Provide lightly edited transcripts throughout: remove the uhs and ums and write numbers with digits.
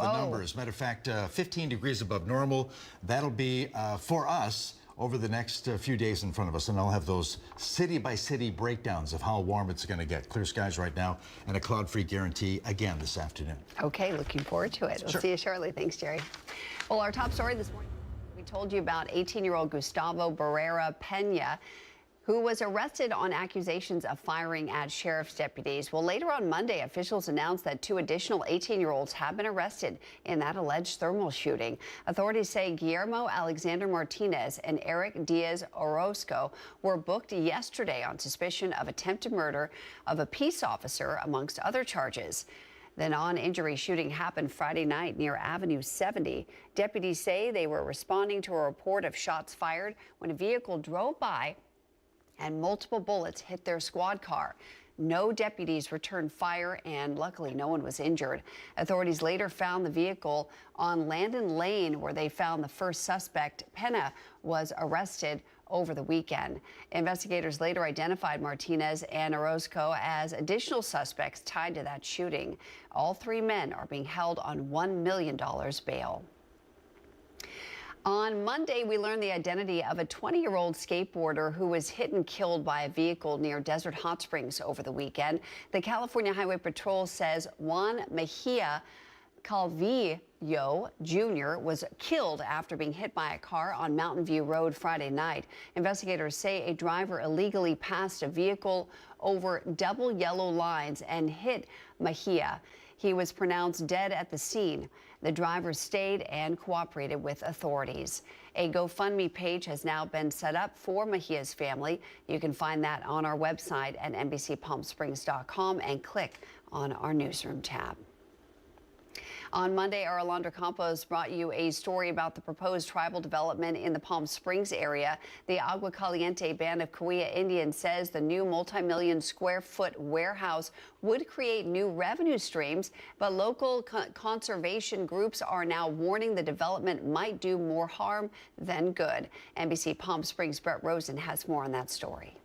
the numbers. Matter of fact, 15 degrees above normal. That'll be for us over the next few days in front of us, and I'll have those city-by-city breakdowns of how warm it's going to get. Clear skies right now, and a cloud-free guarantee again this afternoon. Okay, looking forward to it. Sure. We'll see you shortly. Thanks, Jerry. Well, our top story this morning, we told you about 18-year-old Gustavo Barrera Pena, who was arrested on accusations of firing at sheriff's deputies. Well, later on Monday, officials announced that 2 additional 18-year-olds have been arrested in that alleged thermal shooting. Authorities say Guillermo Alexander Martinez and Eric Diaz Orozco were booked yesterday on suspicion of attempted murder of a peace officer, amongst other charges. The non-injury shooting happened Friday night near Avenue 70. Deputies say they were responding to a report of shots fired when a vehicle drove by and multiple bullets hit their squad car. No deputies returned fire, and luckily no one was injured. Authorities later found the vehicle on Landon Lane, where they found the first suspect. Pena was arrested over the weekend. Investigators later identified Martinez and Orozco as additional suspects tied to that shooting. All 3 men are being held on $1 million bail. On Monday, we learned the identity of a 20-year-old skateboarder who was hit and killed by a vehicle near Desert Hot Springs over the weekend. The California Highway Patrol says Juan Mejia Calvillo Jr. was killed after being hit by a car on Mountain View Road Friday night. Investigators say a driver illegally passed a vehicle over double yellow lines and hit Mejia. He was pronounced dead at the scene. The driver stayed and cooperated with authorities. A GoFundMe page has now been set up for Mejia's family. You can find that on our website at NBCPalmSprings.com and click on our newsroom tab. On Monday, our Alondra Campos brought you a story about the proposed tribal development in the Palm Springs area. The Agua Caliente Band of Cahuilla Indians says the new multi-million square foot warehouse would create new revenue streams, but local conservation groups are now warning the development might do more harm than good. NBC Palm Springs' Brett Rosen has more on that story.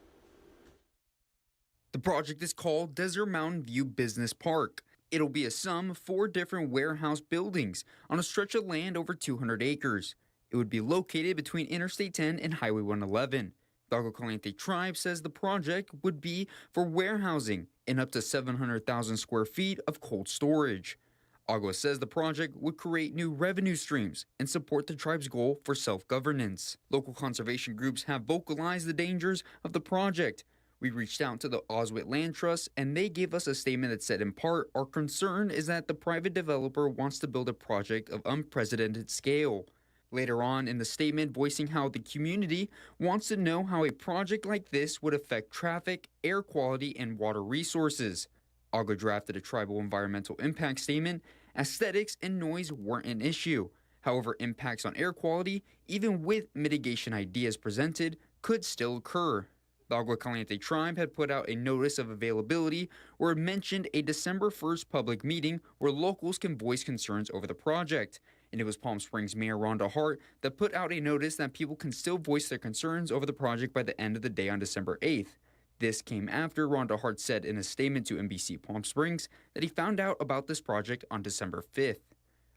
The project is called Desert Mountain View Business Park. It'll be a sum of 4 different warehouse buildings on a stretch of land over 200 acres. It would be located between Interstate 10 and Highway 111. The Agua Caliente tribe says the project would be for warehousing and up to 700,000 square feet of cold storage. Agua says the project would create new revenue streams and support the tribe's goal for self-governance. Local conservation groups have vocalized the dangers of the project. We reached out to the Oswit Land Trust, and they gave us a statement that said, in part, our concern is that the private developer wants to build a project of unprecedented scale. Later on in the statement, voicing how the community wants to know how a project like this would affect traffic, air quality, and water resources. Agua drafted a tribal environmental impact statement. Aesthetics and noise weren't an issue. However, impacts on air quality, even with mitigation ideas presented, could still occur. The Agua Caliente tribe had put out a notice of availability where it mentioned a December 1st public meeting where locals can voice concerns over the project. And it was Palm Springs Mayor Rhonda Hart that put out a notice that people can still voice their concerns over the project by the end of the day on December 8th. This came after Rhonda Hart said in a statement to NBC Palm Springs that he found out about this project on December 5th.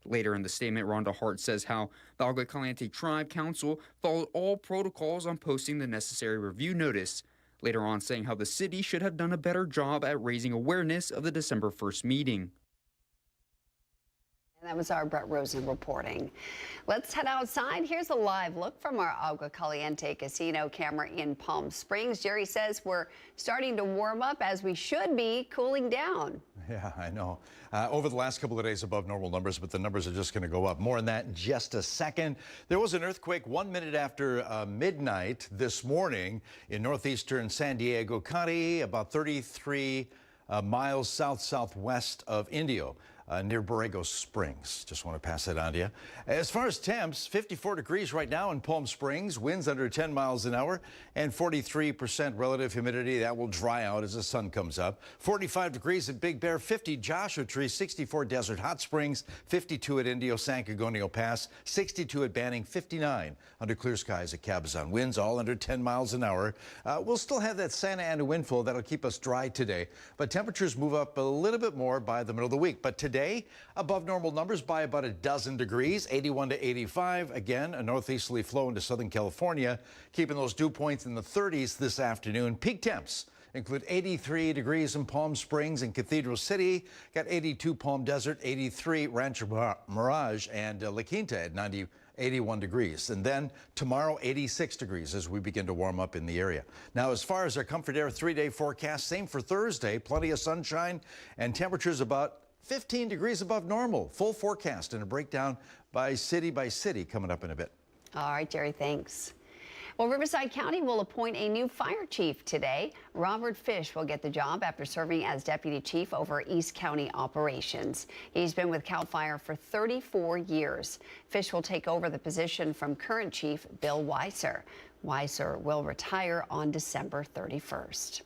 Later in the statement, Rhonda Hart says how the Agua Caliente Tribe Council followed all protocols on posting the necessary review notice. Later on saying how the city should have done a better job at raising awareness of the December 1st meeting. And that was our Brett Rosen reporting. Let's head outside. Here's a live look from our Agua Caliente Casino camera in Palm Springs. Jerry says we're starting to warm up as we should be, cooling down. Yeah, I know. Over the last couple of days above normal numbers, but the numbers are just going to go up. More on that in just a second. There was an earthquake 1 minute after midnight this morning in northeastern San Diego County, about 33 miles southwest of Indio. Near Borrego Springs. Just want to pass that on to you. As far as temps, 54 degrees right now in Palm Springs, winds under 10 miles an hour, and 43% relative humidity. That will dry out as the sun comes up. 45 degrees at Big Bear, 50 Joshua Tree, 64 Desert Hot Springs, 52 at Indio San Cogonio Pass, 62 at Banning, 59 under clear skies at Cabazon. Winds all under 10 miles an hour. We'll still have that Santa Ana wind flow that'll keep us dry today, but temperatures move up a little bit more by the middle of the week. But today, today, above normal numbers by about a dozen degrees, 81 to 85. Again, a northeasterly flow into Southern California, keeping those dew points in the 30s this afternoon. Peak temps include 83 degrees in Palm Springs and Cathedral City, got 82 Palm Desert, 83 Rancho Mirage, and La Quinta at 81 degrees. And then tomorrow, 86 degrees as we begin to warm up in the area. Now, as far as our Comfort Air 3-day forecast, same for Thursday, plenty of sunshine and temperatures about 15 degrees above normal. Full forecast and a breakdown by city coming up in a bit. All right, Jerry, thanks. Well, Riverside County will appoint a new fire chief today. Robert Fish will get the job after serving as deputy chief over East County operations. He's been with CAL FIRE for 34 years. Fish will take over the position from current chief Bill Weiser. Weiser will retire on December 31st.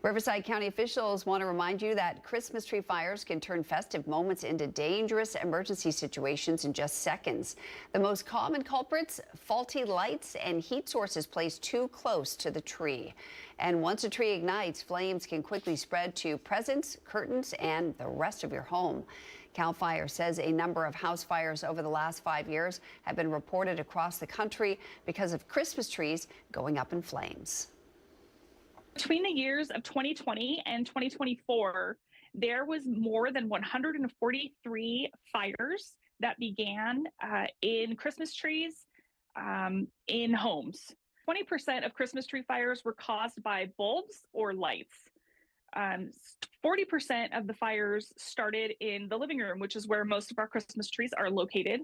Riverside County officials want to remind you that Christmas tree fires can turn festive moments into dangerous emergency situations in just seconds. The most common culprits, faulty lights and heat sources placed too close to the tree. And once a tree ignites, flames can quickly spread to presents, curtains, and the rest of your home. CAL FIRE says a number of house fires over the last 5 years have been reported across the country because of Christmas trees going up in flames. Between the years of 2020 and 2024, there was more than 143 fires that began in Christmas trees in homes. 20% of Christmas tree fires were caused by bulbs or lights. 40% of the fires started in the living room, which is where most of our Christmas trees are located.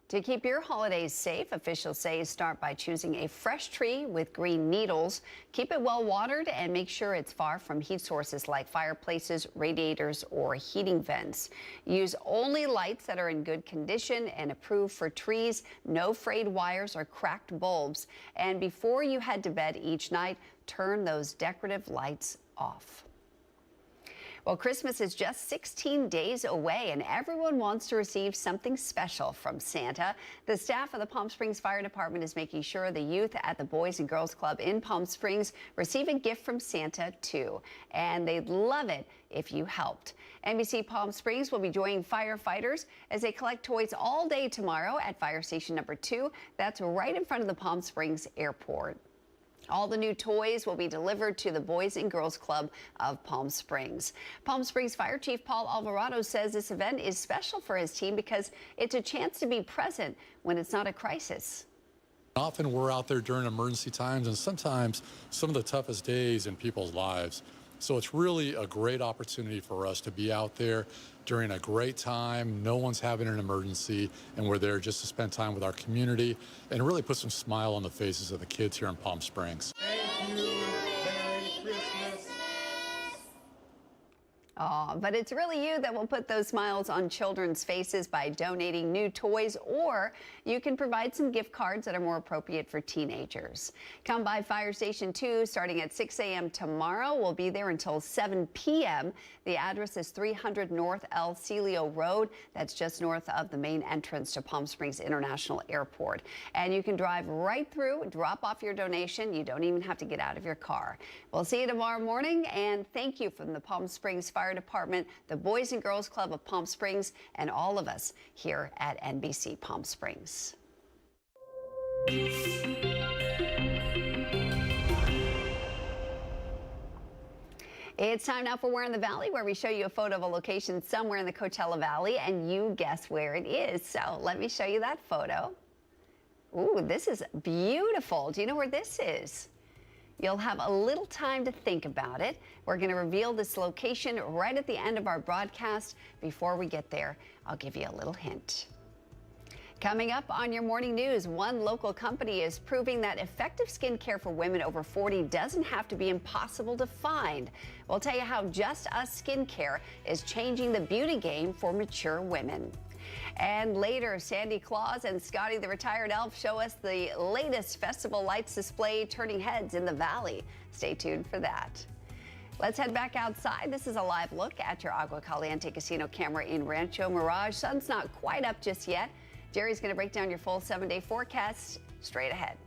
To keep your holidays safe, officials say start by choosing a fresh tree with green needles. Keep it well watered and make sure it's far from heat sources like fireplaces, radiators, or heating vents. Use only lights that are in good condition and approved for trees, no frayed wires or cracked bulbs. And before you head to bed each night, turn those decorative lights off. Well, Christmas is just 16 days away, and everyone wants to receive something special from Santa. The staff of the Palm Springs Fire Department is making sure the youth at the Boys and Girls Club in Palm Springs receive a gift from Santa, too. And they'd love it if you helped. NBC Palm Springs will be joining firefighters as they collect toys all day tomorrow at Fire Station number 2. That's right in front of the Palm Springs Airport. All the new toys will be delivered to the Boys and Girls Club of Palm Springs. Palm Springs Fire Chief Paul Alvarado says this event is special for his team because it's a chance to be present when it's not a crisis. Often we're out there during emergency times and sometimes some of the toughest days in people's lives. So it's really a great opportunity for us to be out there during a great time. No one's having an emergency, and we're there just to spend time with our community and really put some smile on the faces of the kids here in Palm Springs. Thank you. Merry Christmas. But it's really you that will put those smiles on children's faces by donating new toys, or you can provide some gift cards that are more appropriate for teenagers. Come by Fire Station 2 starting at 6 a.m. tomorrow. We'll be there until 7 p.m. The address is 300 North El Celio Road. That's just north of the main entrance to Palm Springs International Airport. And you can drive right through, drop off your donation. You don't even have to get out of your car. We'll see you tomorrow morning, and thank you from the Palm Springs Fire Department, the Boys and Girls Club of Palm Springs, and all of us here at NBC Palm Springs. It's time now for Where in the Valley, where we show you a photo of a location somewhere in the Coachella Valley, and you guess where it is. So let me show you that photo. Ooh, this is beautiful. Do you know where this is? You'll have a little time to think about it. We're going to reveal this location right at the end of our broadcast. Before we get there, I'll give you a little hint. Coming up on your morning news, one local company is proving that effective skincare for women over 40 doesn't have to be impossible to find. We'll tell you how Just Us Skincare is changing the beauty game for mature women. And later, Sandy Claus and Scotty the Retired Elf show us the latest festival lights display turning heads in the valley. Stay tuned for that. Let's head back outside. This is a live look at your Agua Caliente Casino camera in Rancho Mirage. Sun's not quite up just yet. Jerry's going to break down your full 7-day forecast straight ahead.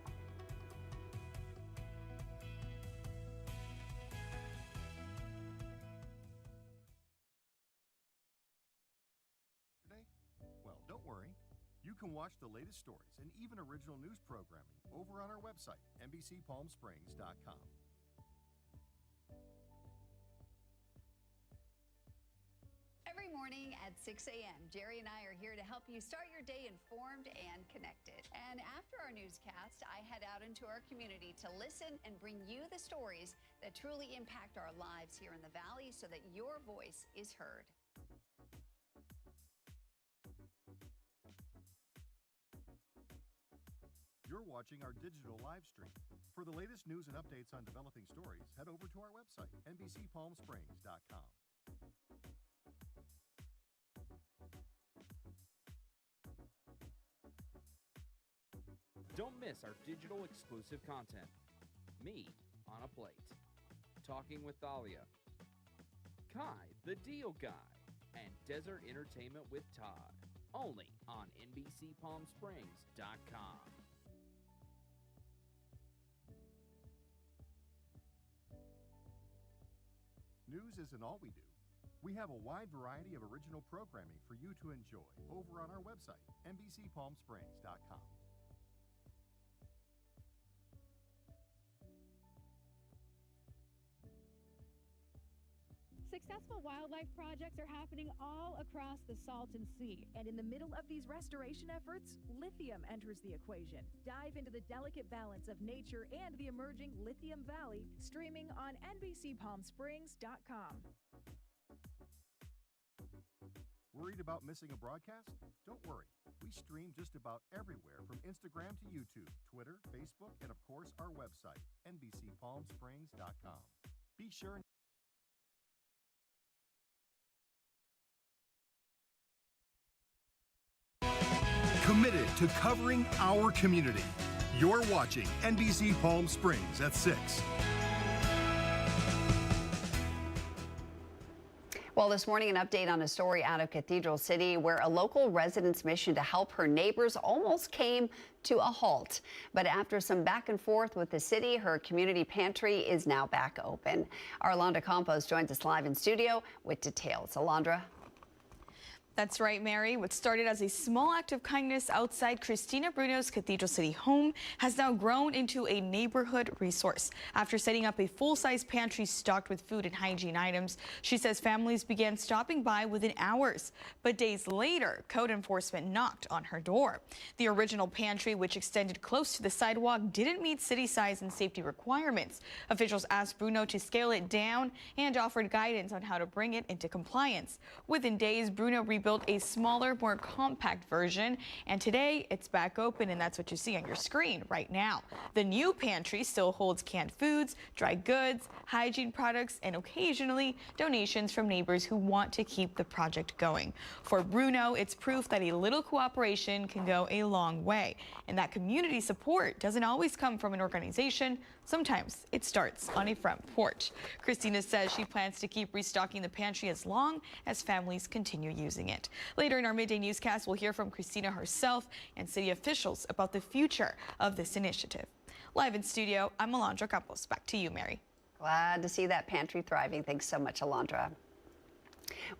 You can watch the latest stories and even original news programming over on our website, NBCPalmSprings.com. Every morning at 6 a.m., Jerry and I are here to help you start your day informed and connected. And after our newscast, I head out into our community to listen and bring you the stories that truly impact our lives here in the Valley so that your voice is heard. You're watching our digital live stream. For the latest news and updates on developing stories, head over to our website, NBCPalmSprings.com. Don't miss our digital exclusive content. Me on a Plate, Talking with Thalia, Kai the Deal Guy, and Desert Entertainment with Todd. Only on NBCPalmSprings.com. News isn't all we do. We have a wide variety of original programming for you to enjoy over on our website, NBCPalmSprings.com. Successful wildlife projects are happening all across the Salton Sea. And in the middle of these restoration efforts, lithium enters the equation. Dive into the delicate balance of nature and the emerging Lithium Valley, streaming on NBCPalmSprings.com. Worried about missing a broadcast? Don't worry. We stream just about everywhere from Instagram to YouTube, Twitter, Facebook, and of course our website, NBCPalmSprings.com. Be sure committed to covering our community. You're watching NBC Palm Springs at 6. Well, this morning, an update on a story out of Cathedral City where a local resident's mission to help her neighbors almost came to a halt. But after some back and forth with the city, her community pantry is now back open. Our Alondra Campos joins us live in studio with details. Alondra. That's right, Mary. What started as a small act of kindness outside Christina Bruno's Cathedral City home has now grown into a neighborhood resource. After setting up a full-size pantry stocked with food and hygiene items, she says families began stopping by within hours. But days later, code enforcement knocked on her door. The original pantry, which extended close to the sidewalk, didn't meet city size and safety requirements. Officials asked Bruno to scale it down and offered guidance on how to bring it into compliance. Within days, Bruno rebuilt a smaller, more compact version, and today it's back open, and that's what you see on your screen right now. The new pantry still holds canned foods, dry goods, hygiene products, and occasionally donations from neighbors who want to keep the project going. For Bruno, it's proof that a little cooperation can go a long way, and that community support doesn't always come from an organization. Sometimes it starts on a front porch. Christina says she plans to keep restocking the pantry as long as families continue using it. Later in our midday newscast, we'll hear from Christina herself and city officials about the future of this initiative. Live in studio, I'm Alondra Campos. Back to you, Mary. Glad to see that pantry thriving. Thanks so much, Alondra.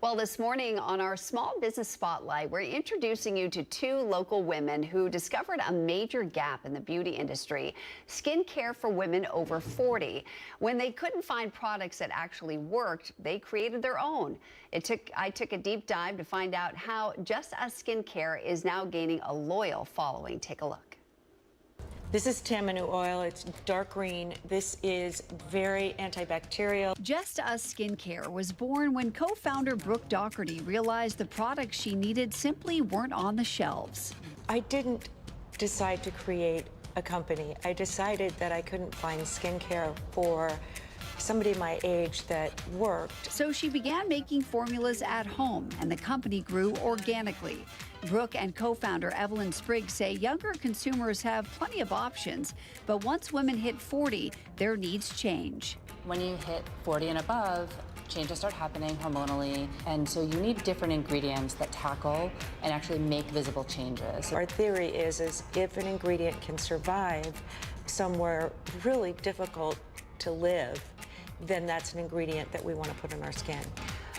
Well, this morning on our Small Business Spotlight, we're introducing you to two local women who discovered a major gap in the beauty industry, skincare for women over 40. When they couldn't find products that actually worked, they created their own. I took a deep dive to find out how Just Us Skincare is now gaining a loyal following. Take a look. This is Tamanu oil. It's dark green. This is very antibacterial. Just Us Skincare was born when co-founder Brooke Doherty realized the products she needed simply weren't on the shelves. I didn't decide to create a company. I decided that I couldn't find skincare for somebody my age that worked. So she began making formulas at home, and the company grew organically. Brooke and co-founder Evelyn Spriggs say younger consumers have plenty of options, but once women hit 40, their needs change. When you hit 40 and above, changes start happening hormonally, and so you need different ingredients that tackle and actually make visible changes. Our theory is if an ingredient can survive somewhere really difficult to live, then that's an ingredient that we want to put in our skin.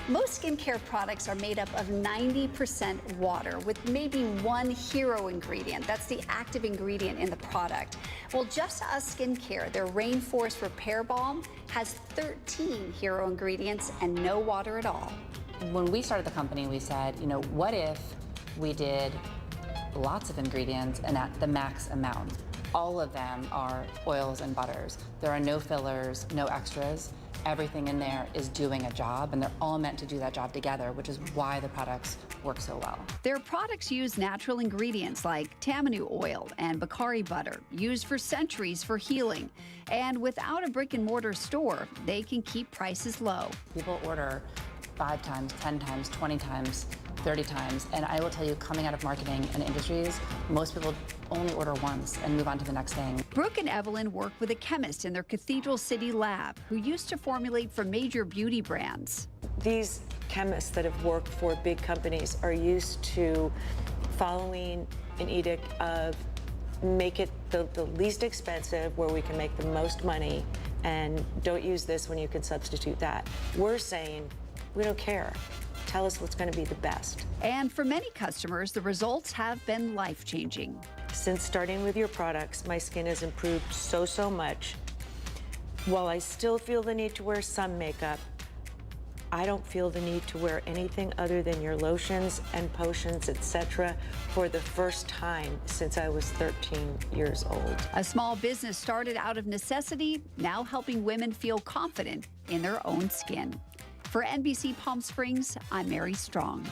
Most skincare products are made up of 90% water with maybe one hero ingredient. That's the active ingredient in the product. Well, Just Us Skincare, their Rainforest Repair Balm, has 13 hero ingredients and no water at all. When we started the company, we said, you know, what if we did lots of ingredients and at the max amount? All of them are oils and butters. There are no fillers, no extras. Everything in there is doing a job, and they're all meant to do that job together, which is why the products work so well. Their products use natural ingredients like tamanu oil and Bakari butter, used for centuries for healing. And without a brick and mortar store, they can keep prices low. People order 5 times, 10 times, 20 times, 30 times, and I will tell you, coming out of marketing and industries, most people only order once and move on to the next thing. Brooke and Evelyn work with a chemist in their Cathedral City lab who used to formulate for major beauty brands. These chemists that have worked for big companies are used to following an edict of make it the least expensive where we can make the most money, and don't use this when you can substitute that. We're saying, we don't care. Tell us what's going to be the best. And for many customers, the results have been life-changing. Since starting with your products, my skin has improved so much. While I still feel the need to wear some makeup, I don't feel the need to wear anything other than your lotions and potions, etc., for the first time since I was 13 years old. A small business started out of necessity, now helping women feel confident in their own skin. For NBC Palm Springs, I'm Mary Strong.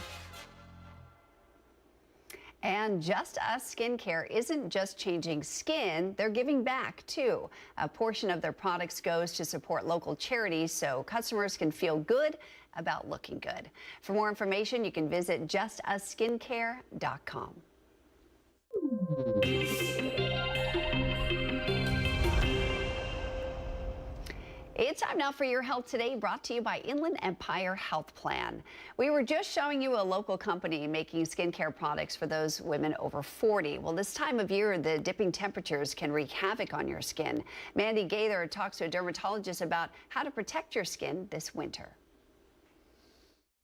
And Just Us Skincare isn't just changing skin, they're giving back too. A portion of their products goes to support local charities so customers can feel good about looking good. For more information, you can visit justusskincare.com. It's time now for Your Health Today, brought to you by Inland Empire Health Plan. We were just showing you a local company making skincare products for those women over 40. Well, this time of year, the dipping temperatures can wreak havoc on your skin. Mandy Gaither talks to a dermatologist about how to protect your skin this winter.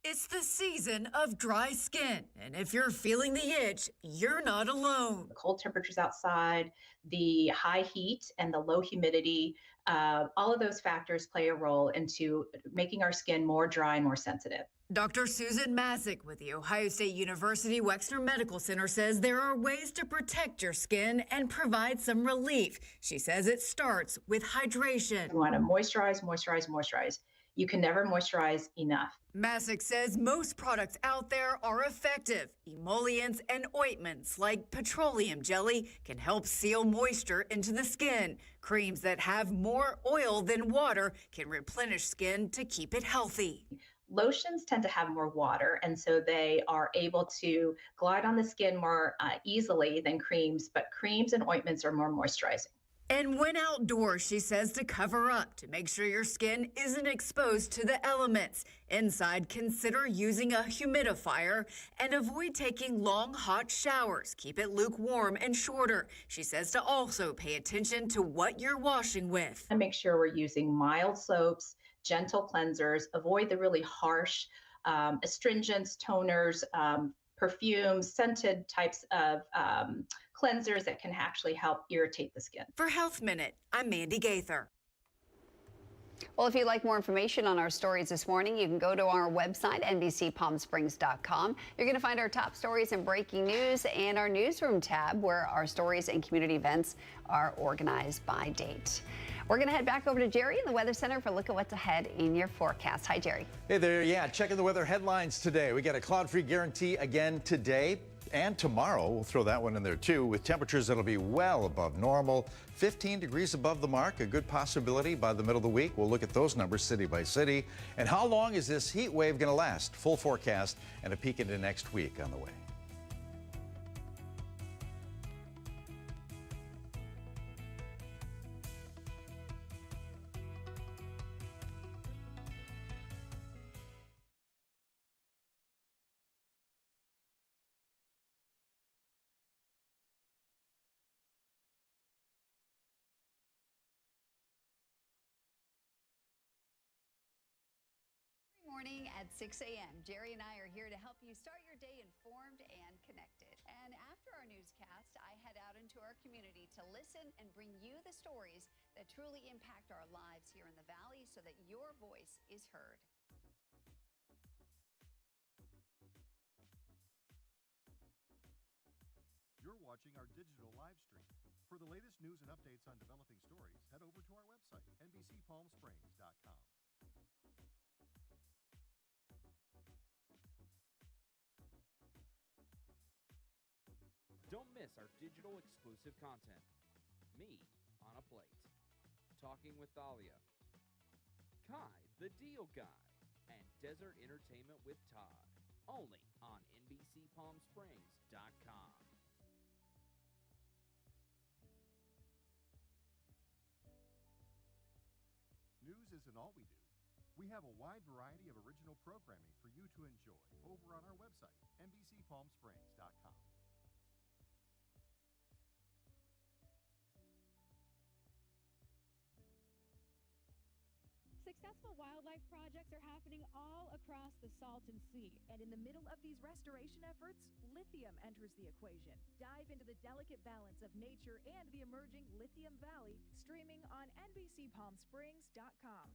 It's the season of dry skin, and if you're feeling the itch, you're not alone. The cold temperatures outside, the high heat and the low humidity, all of those factors play a role into making our skin more dry and more sensitive. Dr. Susan Masick with the Ohio State University Wexner Medical Center says there are ways to protect your skin and provide some relief. She says it starts with hydration. You want to moisturize, moisturize, moisturize. You can never moisturize enough. Masick says most products out there are effective. Emollients and ointments like petroleum jelly can help seal moisture into the skin. Creams that have more oil than water can replenish skin to keep it healthy. Lotions tend to have more water, and so they are able to glide on the skin more easily than creams, but creams and ointments are more moisturizing. And when outdoors, she says to cover up to make sure your skin isn't exposed to the elements. Inside, consider using a humidifier and avoid taking long, hot showers. Keep it lukewarm and shorter. She says to also pay attention to what you're washing with. And make sure we're using mild soaps, gentle cleansers, avoid the really harsh astringents, toners, perfumes, scented types of cleansers that can actually help irritate the skin. For Health Minute, I'm Mandy Gaither. Well, if you'd like more information on our stories this morning, you can go to our website, NBCPalmSprings.com. You're going to find our top stories and breaking news and our newsroom tab, where our stories and community events are organized by date. We're going to head back over to Jerry in the Weather Center for a look at what's ahead in your forecast. Hi, Jerry. Hey there. Yeah, checking the weather headlines today. We got a cloud-free guarantee again today and tomorrow. We'll throw that one in there too, with temperatures that'll be well above normal. 15 degrees above the mark, a good possibility by the middle of the week. We'll look at those numbers city by city. And how long is this heat wave going to last? Full forecast and a peek into next week on the way. morning at 6 a.m. Jerry and I are here to help you start your day informed and connected. And after our newscast, I head out into our community to listen and bring you the stories that truly impact our lives here in the Valley so that your voice is heard. You're watching our digital live stream. For the latest news and updates on developing stories, head over to our website, NBCPalmSprings.com. Don't miss our digital exclusive content. Me on a Plate. Talking with Thalia. Kai, the Deal Guy. And Desert Entertainment with Todd. Only on NBCPalmSprings.com. News isn't all we do. We have a wide variety of original programming for you to enjoy over on our website, NBCPalmSprings.com. Successful wildlife projects are happening all across the Salton Sea. And in the middle of these restoration efforts, lithium enters the equation. Dive into the delicate balance of nature and the emerging Lithium Valley, streaming on NBCPalmSprings.com.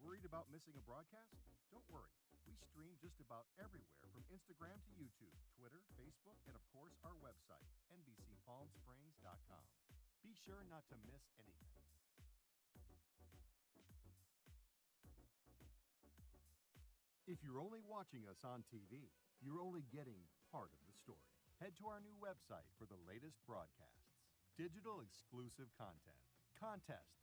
Worried about missing a broadcast? Don't worry. We stream just about everywhere from Instagram to YouTube, Twitter, Facebook, and of course our website, NBCPalmSprings.com. Be sure not to miss anything. If you're only watching us on TV, you're only getting part of the story. Head to our new website for the latest broadcasts, digital exclusive content, contests,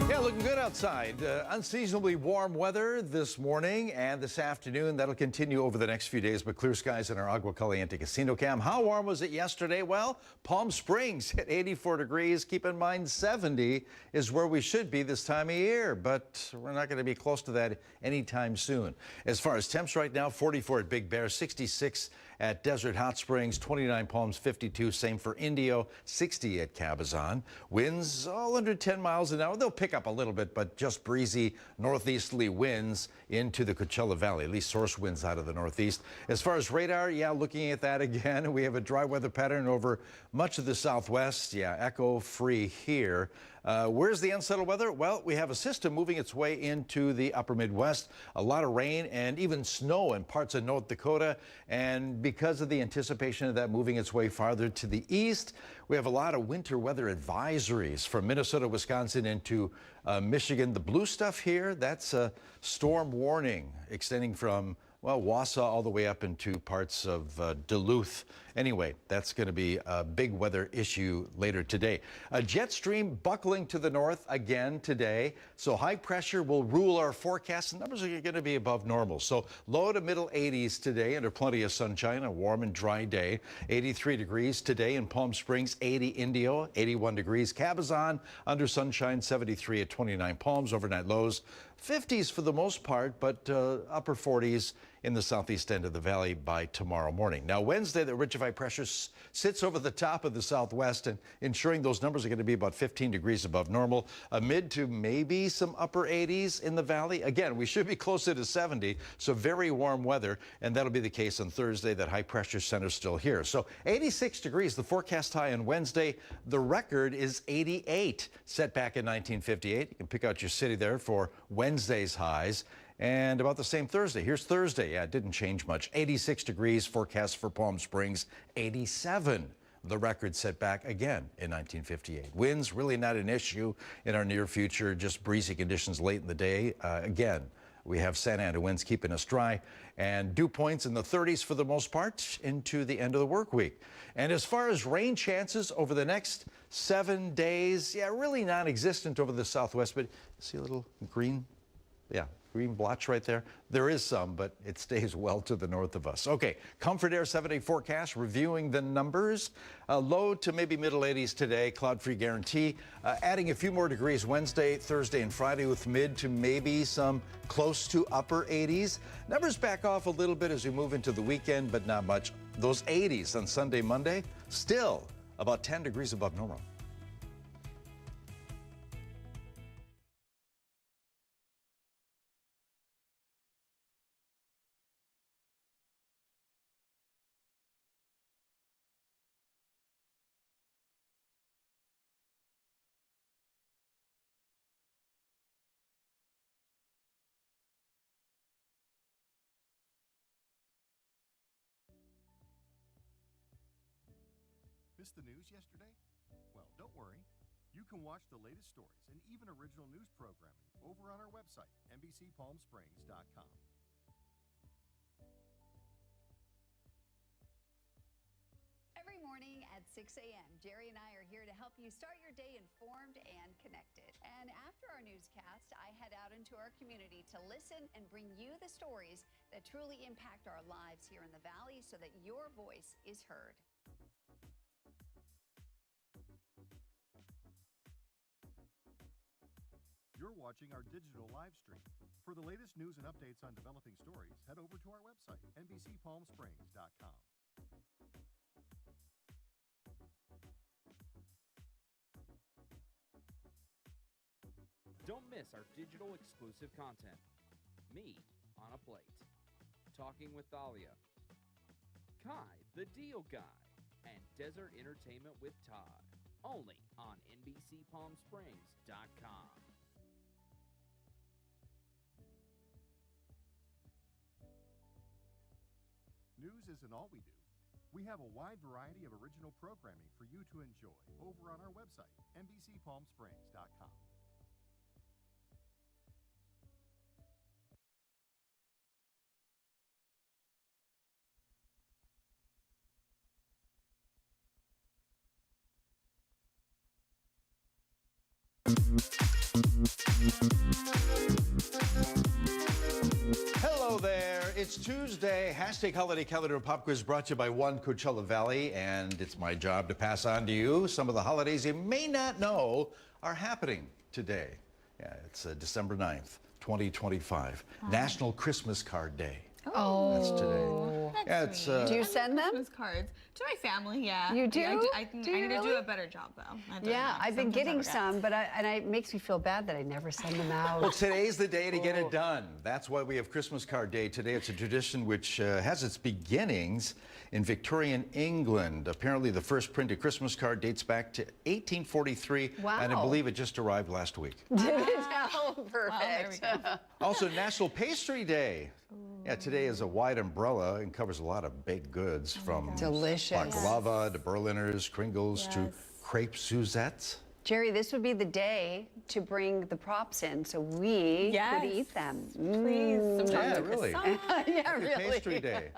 Yeah, looking good outside. Unseasonably warm weather this morning and this afternoon. That'll continue over the next few days, but clear skies in our Agua Caliente casino cam. How warm was it yesterday? Well, Palm Springs hit 84 degrees. Keep in mind 70 is where we should be this time of year, but we're not going to be close to that anytime soon. As far as temps right now, 44 at Big Bear, 66 at Desert Hot Springs, 29 Palms, 52, same for Indio, 60 at Cabazon. Winds all under 10 miles an hour. They'll pick up a little bit, but just breezy northeasterly winds into the Coachella Valley, at least source winds out of the northeast. As far as radar, yeah, looking at that again, we have a dry weather pattern over much of the southwest. Yeah, echo free here. Where's the unsettled weather? Well, we have a system moving its way into the upper Midwest. A lot of rain and even snow in parts of North Dakota. And because of the anticipation of that moving its way farther to the east, we have a lot of winter weather advisories from Minnesota, Wisconsin into Michigan. The blue stuff here, that's a storm warning extending from, well, Wausau all the way up into parts of Duluth. Anyway, that's going to be a big weather issue later today. A jet stream buckling to the north again today. So high pressure will rule our forecast. The numbers are going to be above normal. So low to middle 80s today under plenty of sunshine, a warm and dry day. 83 degrees today in Palm Springs, 80 Indio, 81 degrees. Cabazon under sunshine, 73 at 29 Palms. Overnight lows 50s for the most part, but upper 40s in the southeast end of the valley by tomorrow morning. Now, Wednesday, the ridge of high pressure sits over the top of the southwest and ensuring those numbers are going to be about 15 degrees above normal, a mid to maybe some upper 80s in the valley. Again, we should be closer to 70, so very warm weather, and that'll be the case on Thursday. That high pressure center still here. So 86 degrees, the forecast high on Wednesday. The record is 88, set back in 1958. You can pick out your city there for Wednesday's highs. And about the same Thursday. Here's Thursday. Yeah, it didn't change much. 86 degrees forecast for Palm Springs. 87. The record set back again in 1958. Winds really not an issue in our near future. Just breezy conditions late in the day. Again, we have Santa Ana winds keeping us dry. And dew points in the 30s for the most part into the end of the work week. And as far as rain chances over the next 7 days, yeah, really non-existent over the southwest. But see a little green? Yeah. green blotch right there? There is some, but it stays well to the north of us. Okay, Comfort Air 7-day forecast, reviewing the numbers. Low to maybe middle 80s today, cloud-free guarantee. Adding a few more degrees Wednesday, Thursday, and Friday with mid to maybe some close to upper 80s. Numbers back off a little bit as we move into the weekend, but not much. Those 80s on Sunday, Monday, still about 10 degrees above normal. Missed the news yesterday? Well, don't worry. You can watch the latest stories and even original news programming over on our website, NBCPalmSprings.com. Every morning at 6 a.m., Jerry and I are here to help you start your day informed and connected. And after our newscast, I head out into our community to listen and bring you the stories that truly impact our lives here in the Valley so that your voice is heard. You're watching our digital live stream. For the latest news and updates on developing stories, head over to our website, NBCPalmSprings.com. Don't miss our digital exclusive content. Me on a Plate. Talking with Thalia. Kai, the Deal Guy. And Desert Entertainment with Todd. Only on NBCPalmSprings.com. News isn't all we do. We have a wide variety of original programming for you to enjoy over on our website, NBCPalmSprings.com. Hello there. It's Tuesday. Hashtag Holiday Calendar Pop Quiz brought to you by One Coachella Valley. And it's my job to pass on to you some of the holidays you may not know are happening today. Yeah, it's December 9th, 2025. National Christmas Card Day. Oh, That's today. That's Yeah, it's, sweet. Do you send them? Christmas cards to my family? Yeah. You do? Yeah, I need to really? do a better job though. Yeah, I've been getting some, but it makes me feel bad that I never send them out. Well, today's the day to get it done. That's why we have Christmas Card Day today. It's a tradition which has its beginnings in Victorian England. Apparently, the first printed Christmas card dates back to 1843, Wow. and I believe it just arrived last week. Oh, perfect. Well, there we go. Also, National Pastry Day. Yeah, today is a wide umbrella and covers a lot of baked goods from Delicious. baklava to Berliners, Kringles to crepe Suzettes. Jerry, this would be the day to bring the props in so we could eat them. Please, some Yeah, chocolate really. croissant. Yeah, Happy really. Pastry Day.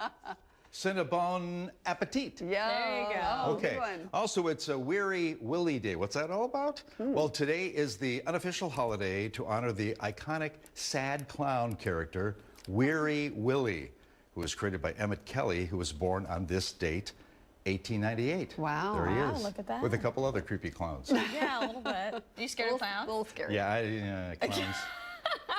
Cinnabon appetit. Yeah. There you go. Oh, Okay. good one. Also, it's a Weary Willie Day. What's that all about? Well, today is the unofficial holiday to honor the iconic sad clown character, Weary Willie, who was created by Emmett Kelly, who was born on this date, 1898. Wow. There he Wow, is. look at that. With a couple other creepy clowns. Yeah, a little bit. Are you scared of A clowns? little scary. Yeah, clowns.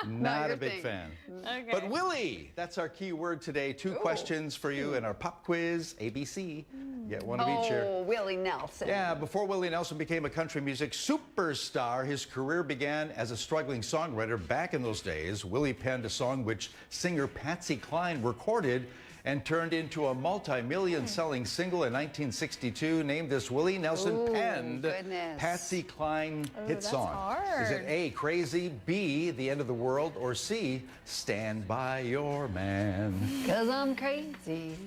Not your a big thing. fan. Okay. But Willie, that's our key word today. Two questions for you in our pop quiz, ABC. Get one of each here. Oh, Willie Nelson. Yeah, before Willie Nelson became a country music superstar, his career began as a struggling songwriter. Back in those days, Willie penned a song which singer Patsy Cline recorded and turned into a multi-million selling single in 1962. Named this Willie Nelson penned goodness. Patsy Cline hit that's song. Is it hard. A, Crazy, B, The End of the World, or C, Stand By Your Man? 'Cause I'm crazy.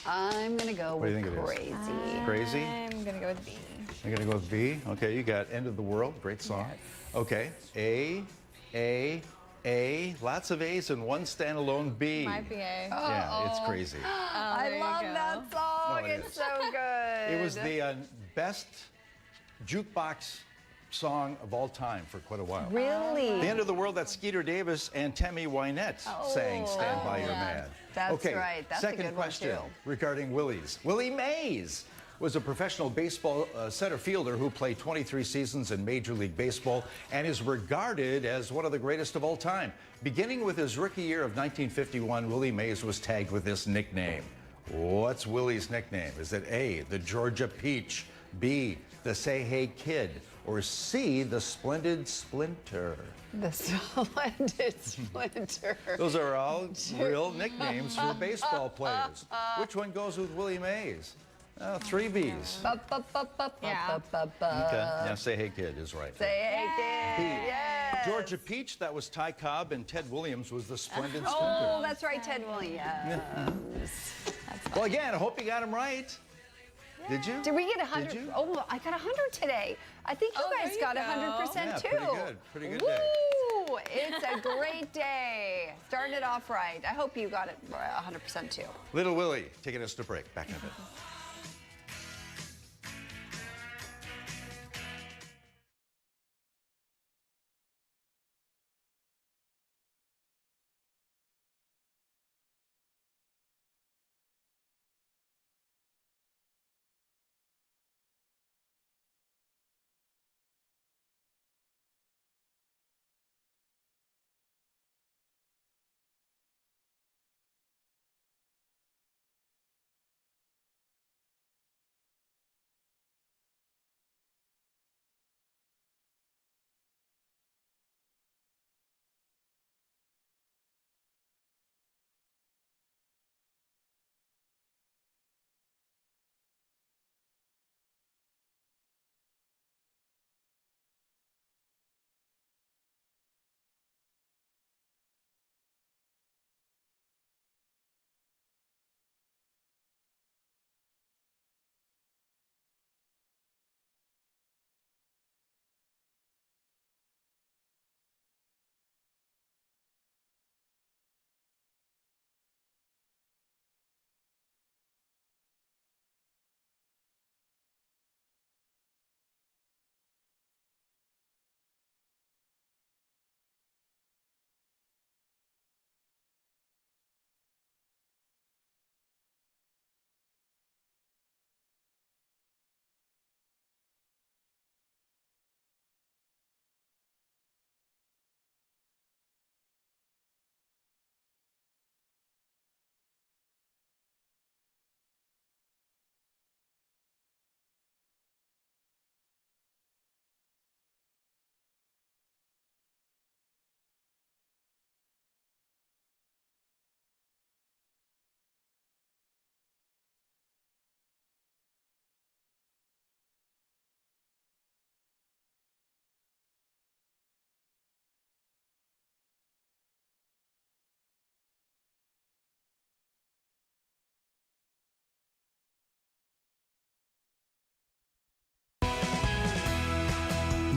I'm going to go What do you with think it is? crazy. Crazy? I'm gonna go with B. You're gonna go with B? Okay, you got End of the World, great song. Okay, A, lots of A's and one standalone B. Might be A. Yeah, it's crazy. I there you love go. that song. No, it It's is. so good. It was the best jukebox song of all time for quite a while. Really? The End of the World that Skeeter Davis and Tammy Wynette sang Stand By Your Man. That's right. That's second a good question one, too. regarding Willie's. Willie Mays was a professional baseball center fielder who played 23 seasons in Major League Baseball and is regarded as one of the greatest of all time. Beginning with his rookie year of 1951, Willie Mays was tagged with this nickname. What's Willie's nickname? Is it A, the Georgia Peach, B, the Say Hey Kid, or C, the Splendid Splinter? The Splendid Splinter. Those are all real nicknames for baseball players. Which one goes with Willie Mays? Three B's. Yeah. Okay. Yeah, Say Hey Kid is right. Say Hey Kid. Yes. Georgia Peach, that was Ty Cobb, and Ted Williams was the Splendid Splinter. Oh, that's right, Ted Williams. Well, again, I hope you got them right. Did you? Did we get 100? Did you? Oh, I got 100 today. I think you guys got 100% too. Pretty good. Pretty good day. Woo! It's a great day. Starting it off right. I hope you got it 100% too. Little Willie taking us to break. Back in a bit.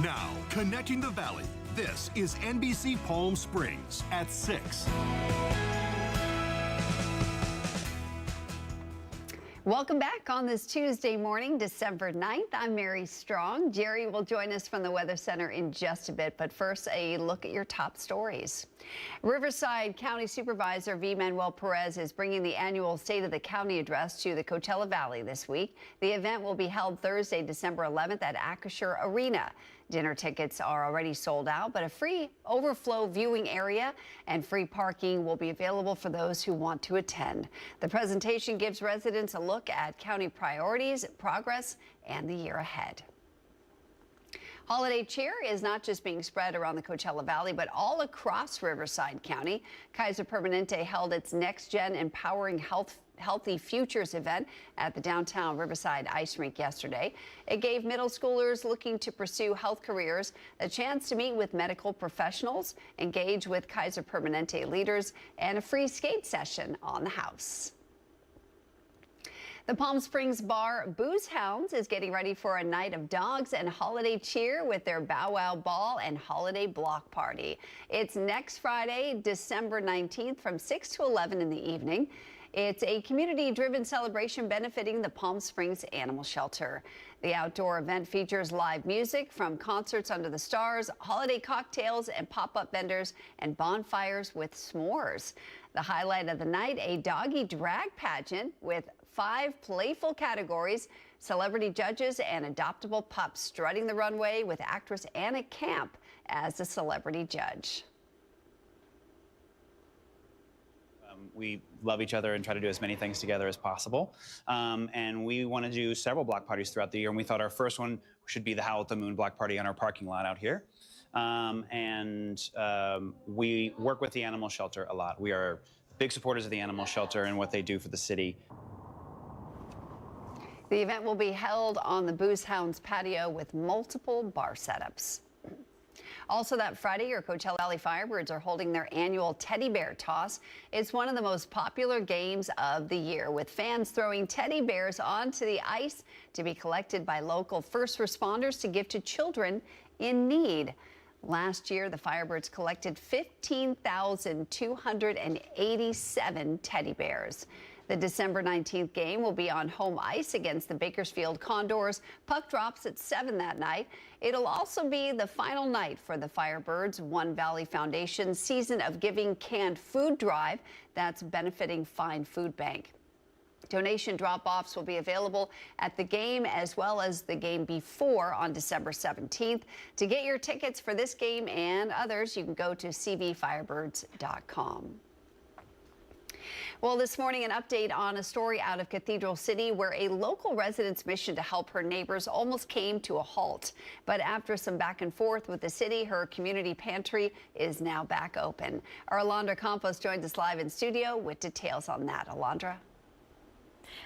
Now, connecting the Valley, this is NBC Palm Springs at 6. Welcome back on this Tuesday morning, December 9th. I'm Mary Strong. Jerry will join us from the Weather Center in just a bit, but first, a look at your top stories. Riverside County Supervisor V. Manuel Perez is bringing the annual State of the County address to the Coachella Valley this week. The event will be held Thursday, December 11th at Acrisure Arena. Dinner tickets are already sold out, but a free overflow viewing area and free parking will be available for those who want to attend. The presentation gives residents a look at county priorities, progress, and the year ahead. Holiday cheer is not just being spread around the Coachella Valley, but all across Riverside County. Kaiser Permanente held its Next Gen Empowering Healthy Futures event at the downtown Riverside Ice Rink yesterday. It gave middle schoolers looking to pursue health careers a chance to meet with medical professionals, engage with Kaiser Permanente leaders, and a free skate session on the house. The Palm Springs bar Booze Hounds is getting ready for a night of dogs and holiday cheer with their Bow Wow Ball and Holiday Block Party. It's next Friday, December 19th from 6 to 11 in the evening. It's a community-driven celebration benefiting the Palm Springs Animal Shelter. The outdoor event features live music from concerts under the stars, holiday cocktails and pop-up vendors, and bonfires with s'mores. The highlight of the night, a doggy drag pageant with 5 playful categories, celebrity judges and adoptable pups strutting the runway with actress Anna Camp as the celebrity judge. We love each other and try to do as many things together as possible. And we want to do several block parties throughout the year. And we thought our first one should be the Howl at the Moon block party on our parking lot out here. We work with the animal shelter a lot. We are big supporters of the animal shelter and what they do for the city. The event will be held on the Booze Hounds patio with multiple bar setups. Also that Friday, your Coachella Valley Firebirds are holding their annual teddy bear toss. It's one of the most popular games of the year, with fans throwing teddy bears onto the ice to be collected by local first responders to give to children in need. Last year, the Firebirds collected 15,287 teddy bears. The December 19th game will be on home ice against the Bakersfield Condors. Puck drops at 7 that night. It'll also be the final night for the Firebirds One Valley Foundation's Season of Giving canned food drive that's benefiting Fine Food Bank. Donation drop-offs will be available at the game as well as the game before on December 17th. To get your tickets for this game and others, you can go to cvfirebirds.com. Well, this morning, an update on a story out of Cathedral City where a local resident's mission to help her neighbors almost came to a halt. But after some back and forth with the city, her community pantry is now back open. Our Alondra Campos joins us live in studio with details on that. Alondra?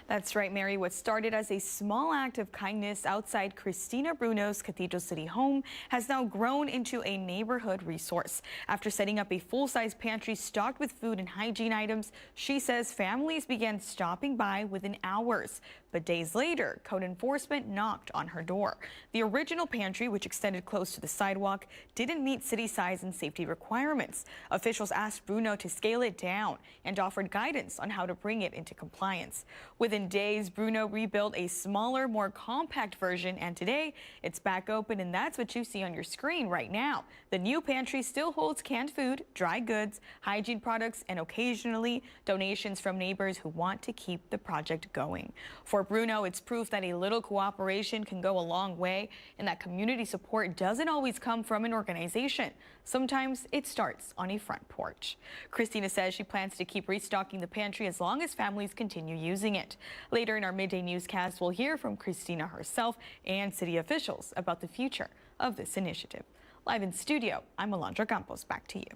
That's right, Mary. What started as a small act of kindness outside Christina Bruno's Cathedral City home has now grown into a neighborhood resource. After setting up a full-size pantry stocked with food and hygiene items, she says families began stopping by within hours. But days later, code enforcement knocked on her door. The original pantry, which extended close to the sidewalk, didn't meet city size and safety requirements. Officials asked Bruno to scale it down and offered guidance on how to bring it into compliance. Within days, Bruno rebuilt a smaller, more compact version, and today it's back open, and that's what you see on your screen right now. The new pantry still holds canned food, dry goods, hygiene products, and occasionally donations from neighbors who want to keep the project going. For Bruno, it's proof that a little cooperation can go a long way and that community support doesn't always come from an organization. Sometimes it starts on a front porch. Christina says she plans to keep restocking the pantry as long as families continue using it. Later in our midday newscast, we'll hear from Christina herself and city officials about the future of this initiative. Live in studio, I'm Alondra Campos. Back to you.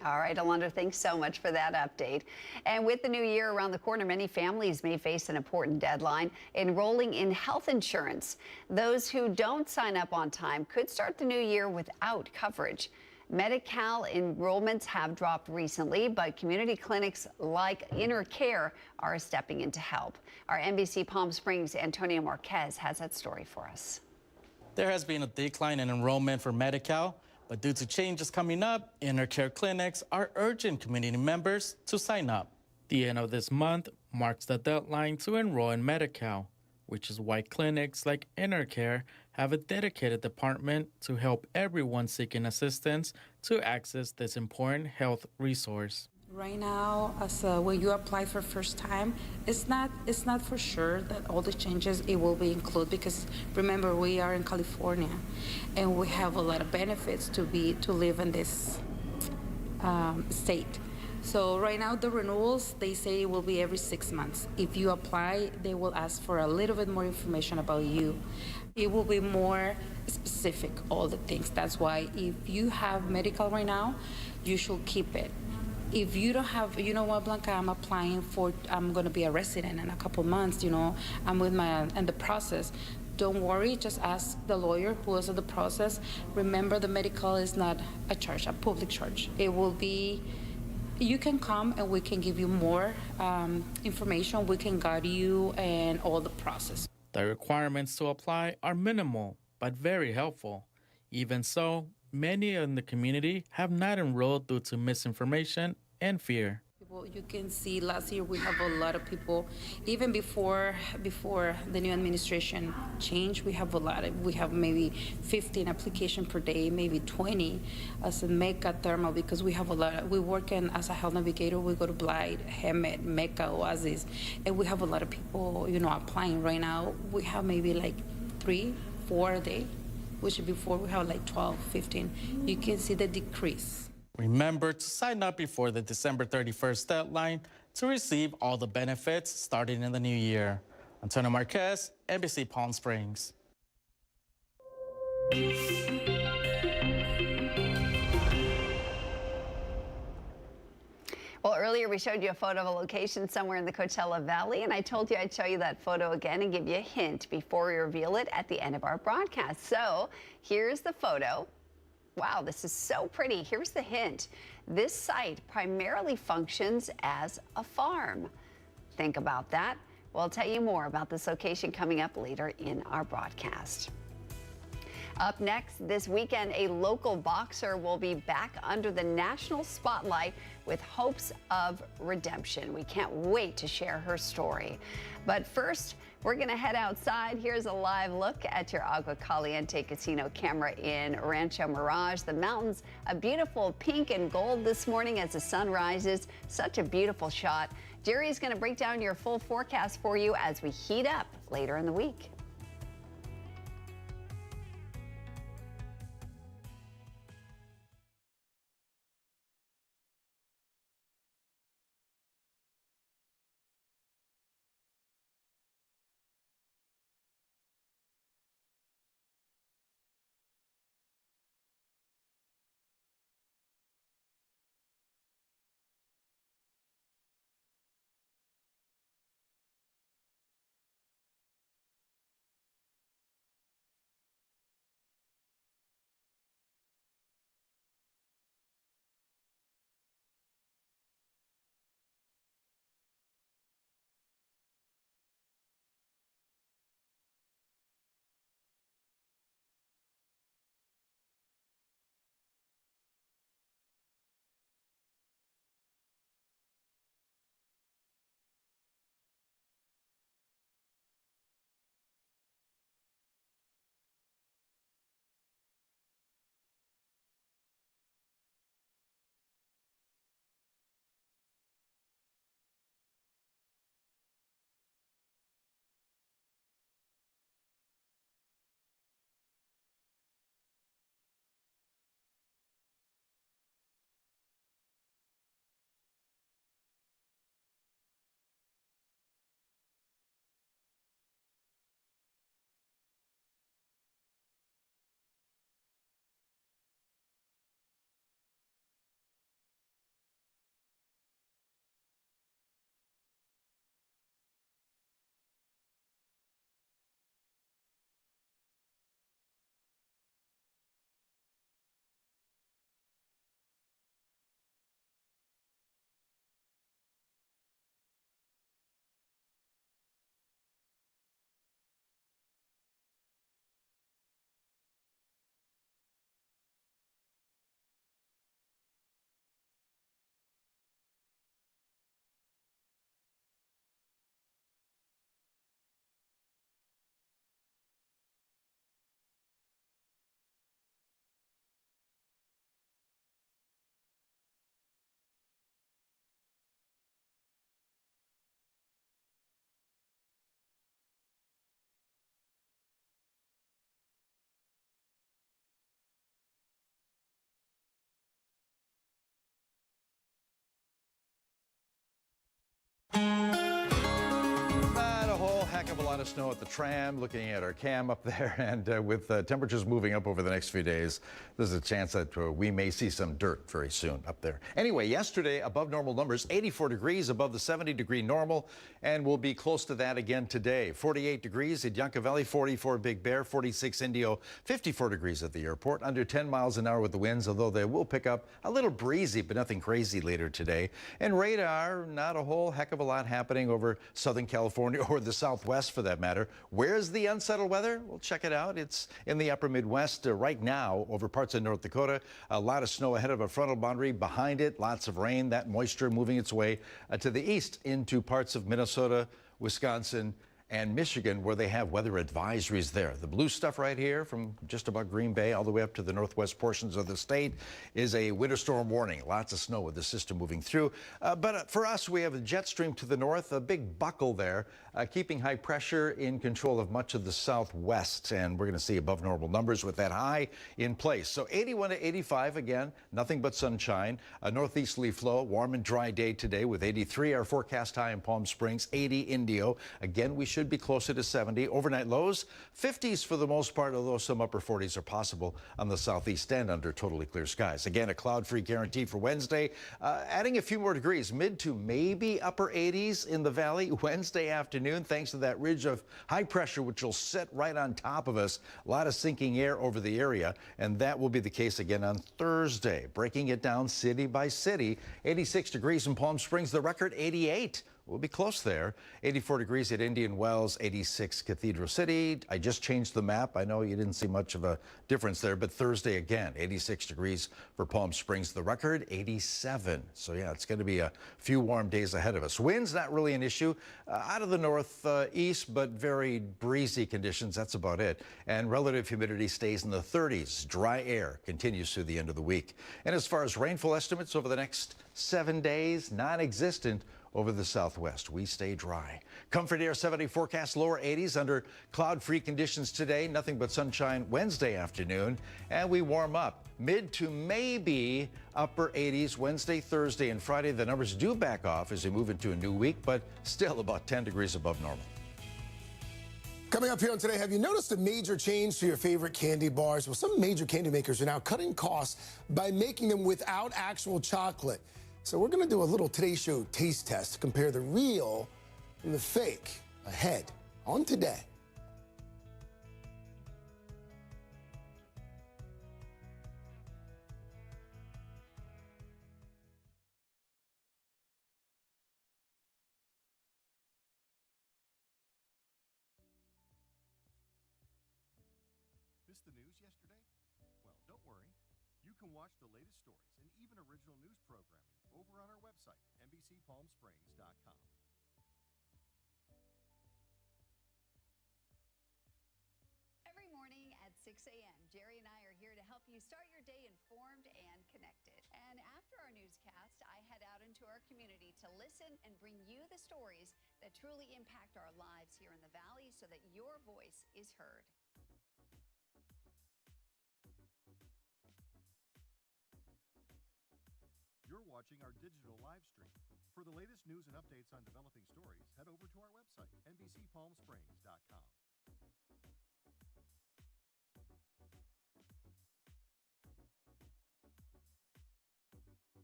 All right, Alondra, thanks so much for that update. And with the new year around the corner, many families may face an important deadline, enrolling in health insurance. Those who don't sign up on time could start the new year without coverage. Medi-Cal enrollments have dropped recently, but community clinics like Inner Care are stepping in to help. Our NBC Palm Springs' Antonio Marquez has that story for us. There has been a decline in enrollment for Medi-Cal, but due to changes coming up, Inner Care clinics are urging community members to sign up. The end of this month marks the deadline to enroll in Medi-Cal, which is why clinics like Inner Care have a dedicated department to help everyone seeking assistance to access this important health resource. Right now, when you apply for first time, it's not for sure that all the changes it will be included, because remember, we are in California and we have a lot of benefits to live in this state. So right now the renewals, they say it will be every 6 months. If you apply, they will ask for a little bit more information about you. It will be more specific, all the things. That's why if you have medical right now, you should keep it. If you don't have, you know what, Blanca, I'm going to be a resident in a couple months, I'm in the process. Don't worry, just ask the lawyer who is in the process. Remember, the medical is not a charge, a public charge. It will be, you can come and we can give you more information. We can guide you and all the process. The requirements to apply are minimal, but very helpful. Even so, many in the community have not enrolled due to misinformation and fear. Well, you can see last year we have a lot of people, even before the new administration changed, we have maybe 15 applications per day, maybe 20 as a Mecca thermal, because we have a lot. We work as a health navigator. We go to Blight, Hemet, Mecca, Oasis, and we have a lot of people, applying right now. We have maybe like 3, 4 a day, which before we have like 12, 15. You can see the decrease. Remember to sign up before the December 31st deadline to receive all the benefits starting in the new year. Antonio Marquez, NBC Palm Springs. Well, earlier we showed you a photo of a location somewhere in the Coachella Valley, and I told you I'd show you that photo again and give you a hint before we reveal it at the end of our broadcast. So here's the photo. Wow, this is so pretty. Here's the hint. This site primarily functions as a farm. Think about that. We'll tell you more about this location coming up later in our broadcast. Up next this weekend, a local boxer will be back under the national spotlight with hopes of redemption. We can't wait to share her story. But first, we're going to head outside. Here's a live look at your Agua Caliente Casino camera in Rancho Mirage. The mountains, a beautiful pink and gold this morning as the sun rises. Such a beautiful shot. Jerry is going to break down your full forecast for you as we heat up later in the week. Not a whole heck of a lot of snow at the tram, looking at our cam up there, and with temperatures moving up over the next few days, there's a chance that we may see some dirt very soon up there. Anyway, yesterday above normal numbers, 84 degrees above the 70-degree normal, and we'll be close to that again today. 48 degrees at Yucca Valley, 44 Big Bear, 46 Indio, 54 degrees at the airport, under 10 miles an hour with the winds, although they will pick up a little breezy, but nothing crazy later today. And radar, not a whole heck of a lot happening over Southern California or the Southwest for that that matter. Where's the unsettled weather? We'll check it out. It's in the upper Midwest right now over parts of North Dakota. A lot of snow ahead of a frontal boundary. Behind it, lots of rain. That moisture moving its way to the east into parts of Minnesota, Wisconsin, and Michigan, where they have weather advisories there. The blue stuff right here from just about Green Bay all the way up to the northwest portions of the state is a winter storm warning. Lots of snow with the system moving through. But for us, we have a jet stream to the north, a big buckle there, keeping high pressure in control of much of the southwest. And we're going to see above normal numbers with that high in place. So 81 to 85 again, nothing but sunshine. A northeasterly flow, warm and dry day today with 83. Our forecast high in Palm Springs, 80 Indio. Again, we should be closer to 70. Overnight lows, 50s for the most part, although some upper 40s are possible on the southeast end under totally clear skies. Again, a cloud-free guarantee for Wednesday, adding a few more degrees, mid to maybe upper 80s in the valley Wednesday afternoon, thanks to that ridge of high pressure, which will sit right on top of us. A lot of sinking air over the area, and that will be the case again on Thursday. Breaking it down city by city, 86 degrees in Palm Springs, the record 88. We'll be close there. 84 degrees at Indian Wells, 86 Cathedral City. I just changed the map. I know you didn't see much of a difference there, but Thursday again, 86 degrees for Palm Springs. The record, 87. So yeah, it's going to be a few warm days ahead of us. Winds, not really an issue. Out of the northeast, but very breezy conditions. That's about it. And relative humidity stays in the 30s. Dry air continues through the end of the week. And as far as rainfall estimates over the next 7 days, non-existent over the southwest. We stay dry. Comfort Air 70 forecast, lower 80s under cloud-free conditions today. Nothing but sunshine Wednesday afternoon. And we warm up mid to maybe upper 80s Wednesday, Thursday, and Friday. The numbers do back off as we move into a new week, but still about 10 degrees above normal. Coming up here on Today, have you noticed a major change to your favorite candy bars? Well, some major candy makers are now cutting costs by making them without actual chocolate. So we're going to do a little Today Show taste test to compare the real and the fake ahead on Today. Missed the news yesterday? Well, don't worry. You can watch the latest stories and even original news programming over on our website, NBCPalmSprings.com. Every morning at 6 a.m., Jerry and I are here to help you start your day informed and connected. And after our newscast, I head out into our community to listen and bring you the stories that truly impact our lives here in the Valley so that your voice is heard. You're watching our digital live stream. For the latest news and updates on developing stories, head over to our website, NBCPalmSprings.com.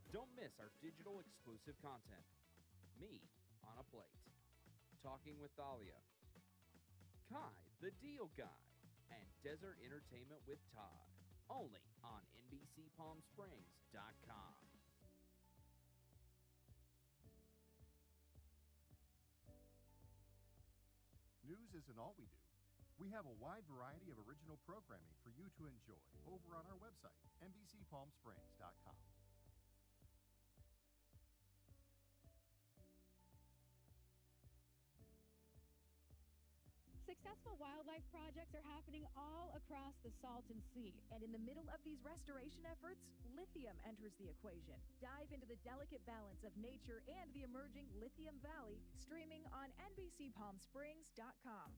Don't miss our digital exclusive content. Me on a Plate. Talking with Thalia. Kai, the Deal Guy. And Desert Entertainment with Todd. Only on NBCPalmSprings.com. News isn't all we do. We have a wide variety of original programming for you to enjoy over on our website, NBCPalmSprings.com. Successful wildlife projects are happening all across the Salton Sea. And in the middle of these restoration efforts, lithium enters the equation. Dive into the delicate balance of nature and the emerging Lithium Valley, streaming on NBCPalmSprings.com.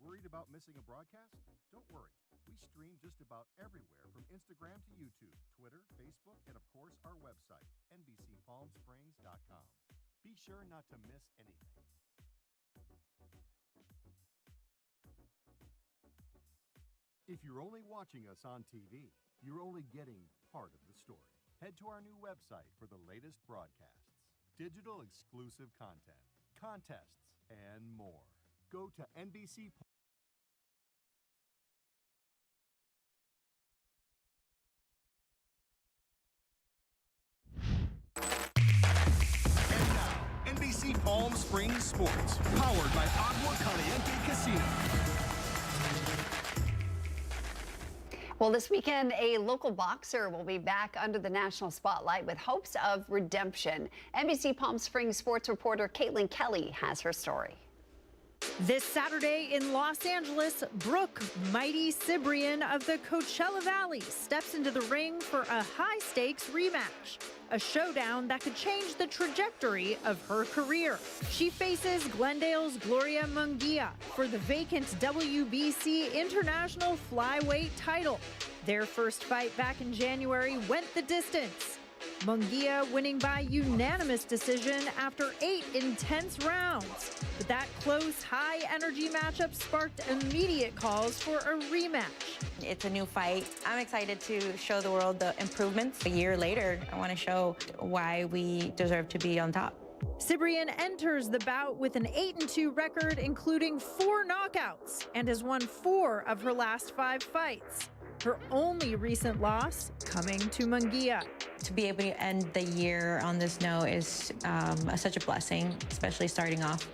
Worried about missing a broadcast? Don't worry. We stream just about everywhere from Instagram to YouTube, Twitter, Facebook, and of course our website, NBCPalmSprings.com. Be sure not to miss anything. If you're only watching us on TV, you're only getting part of the story. Head to our new website for the latest broadcasts, digital exclusive content, contests, and more. Go to NBC. And now, NBC Palm Springs Sports, powered by Agua Caliente Casino. Well, this weekend, a local boxer will be back under the national spotlight with hopes of redemption. NBC Palm Springs sports reporter Caitlin Kelly has her story. This Saturday in Los Angeles, Brooke Mighty Cibrian of the Coachella Valley steps into the ring for a high-stakes rematch, a showdown that could change the trajectory of her career. She faces Glendale's Gloria Munguia for the vacant WBC International Flyweight title. Their first fight back in January went the distance. Munguia winning by unanimous decision after 8 intense rounds. But that close, high-energy matchup sparked immediate calls for a rematch. It's a new fight. I'm excited to show the world the improvements. A year later, I want to show why we deserve to be on top. Cibrian enters the bout with an 8-2 record, including 4 knockouts, and has won 4 of her last 5 fights. Her only recent loss coming to Munguia. To be able to end the year on this note is such a blessing, especially starting off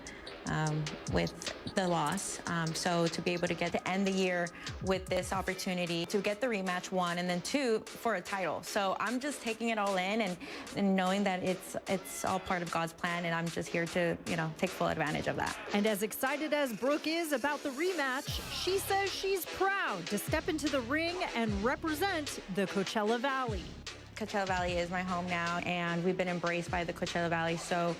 with the loss. So to be able to end the year with this opportunity to get the rematch, 1, and then 2 for a title. So I'm just taking it all in and knowing that it's all part of God's plan, and I'm just here to, take full advantage of that. And as excited as Brooke is about the rematch, she says she's proud to step into the ring and represent the Coachella Valley. Coachella Valley is my home now, and we've been embraced by the Coachella Valley so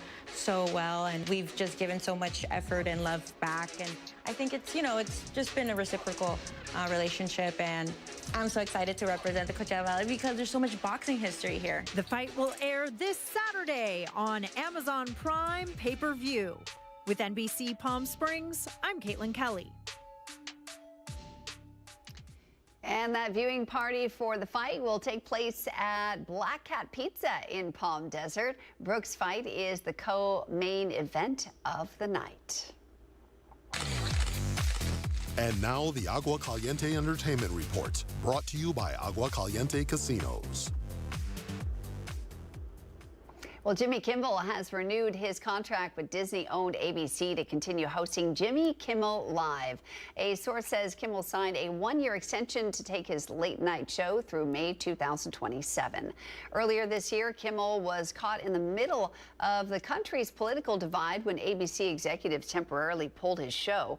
well, and we've just given so much effort and love back, and I think it's just been a reciprocal relationship, and I'm so excited to represent the Coachella Valley because there's so much boxing history here. The fight will air this Saturday on Amazon Prime pay-per-view. With NBC Palm Springs, I'm Caitlin Kelly. And that viewing party for the fight will take place at Black Cat Pizza in Palm Desert. Brooke's fight is the co-main event of the night. And now the Agua Caliente Entertainment Report, brought to you by Agua Caliente Casinos. Well, Jimmy Kimmel has renewed his contract with Disney-owned ABC to continue hosting Jimmy Kimmel Live. A source says Kimmel signed a 1-year extension to take his late-night show through May 2027. Earlier this year, Kimmel was caught in the middle of the country's political divide when ABC executives temporarily pulled his show.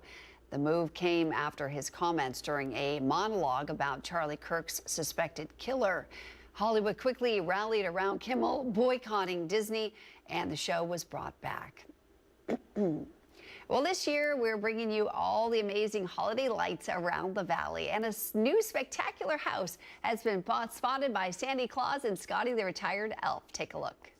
The move came after his comments during a monologue about Charlie Kirk's suspected killer. Hollywood quickly rallied around Kimmel, boycotting Disney, and the show was brought back. Well, this year, we're bringing you all the amazing holiday lights around the valley, and a new spectacular house has been spotted by Sandy Claus and Scotty the retired elf. Take a look.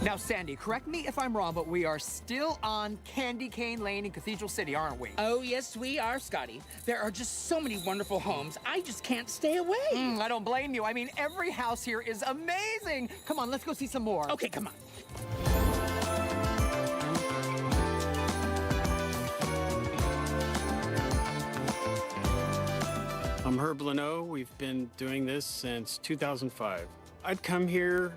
Now, Sandy, correct me if I'm wrong, but we are still on Candy Cane Lane in Cathedral City, aren't we? Oh, yes, we are, Scotty. There are just so many wonderful homes. I just can't stay away. I don't blame you. I mean, every house here is amazing. Come on, let's go see some more. Okay, come on. I'm Herb Leno. We've been doing this since 2005. I'd come here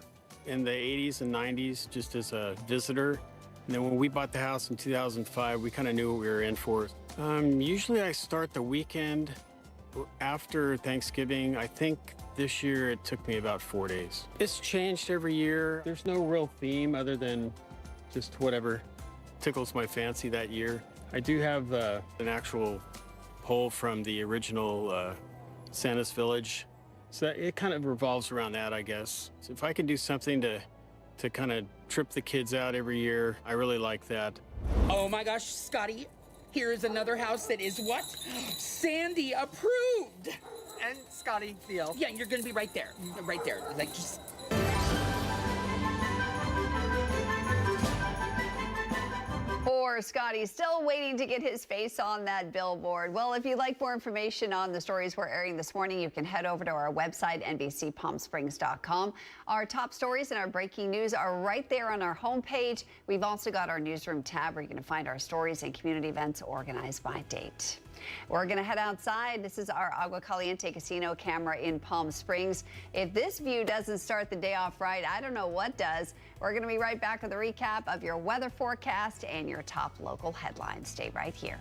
in the 80s and 90s just as a visitor. And then when we bought the house in 2005, we kind of knew what we were in for. Usually I start the weekend after Thanksgiving. I think this year it took me about 4 days. It's changed every year. There's no real theme other than just whatever tickles my fancy that year. I do have an actual pole from the original Santa's Village. So it kind of revolves around that, I guess. So if I can do something to kind of trip the kids out every year, I really like that. Oh my gosh, Scotty, here is another house that is what? Sandy approved. And Scotty, the elf. Yeah, you're gonna be right there, like just. Poor Scotty, still waiting to get his face on that billboard. Well, if you'd like more information on the stories we're airing this morning, you can head over to our website, NBCPalmSprings.com. Our top stories and our breaking news are right there on our homepage. We've also got our newsroom tab where you're going to find our stories and community events organized by date. We're going to head outside. This is our Agua Caliente Casino camera in Palm Springs. If this view doesn't start the day off right, I don't know what does. We're going to be right back with a recap of your weather forecast and your top local headlines. Stay right here.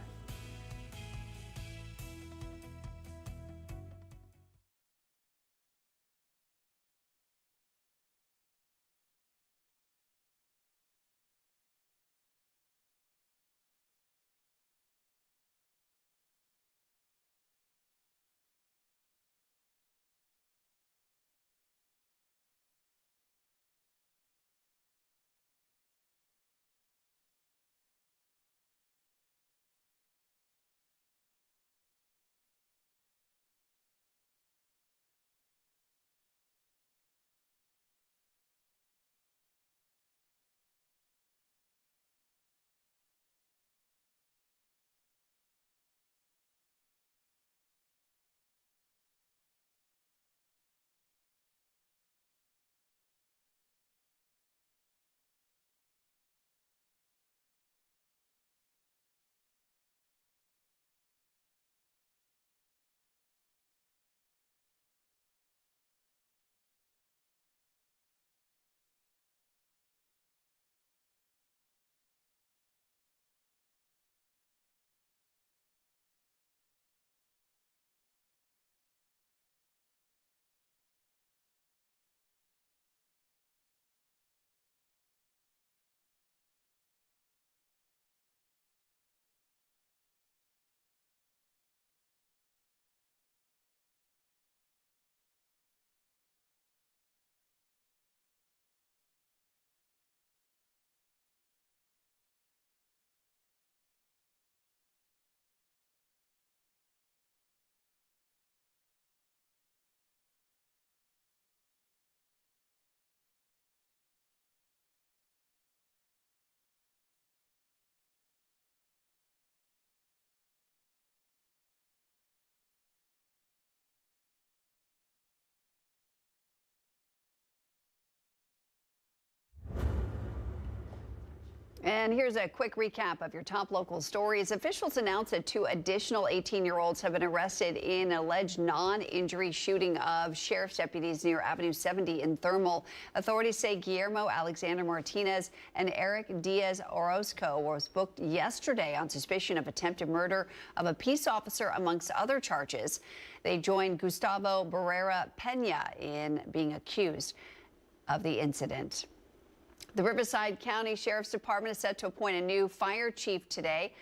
And here's a quick recap of your top local stories. Officials announced that 2 additional 18-year-olds have been arrested in an alleged non-injury shooting of sheriff's deputies near Avenue 70 in Thermal. Authorities say Guillermo Alexander Martinez and Eric Diaz Orozco was booked yesterday on suspicion of attempted murder of a peace officer, amongst other charges. They joined Gustavo Barrera Pena in being accused of the incident. The Riverside County Sheriff's Department is set to appoint a new fire chief today.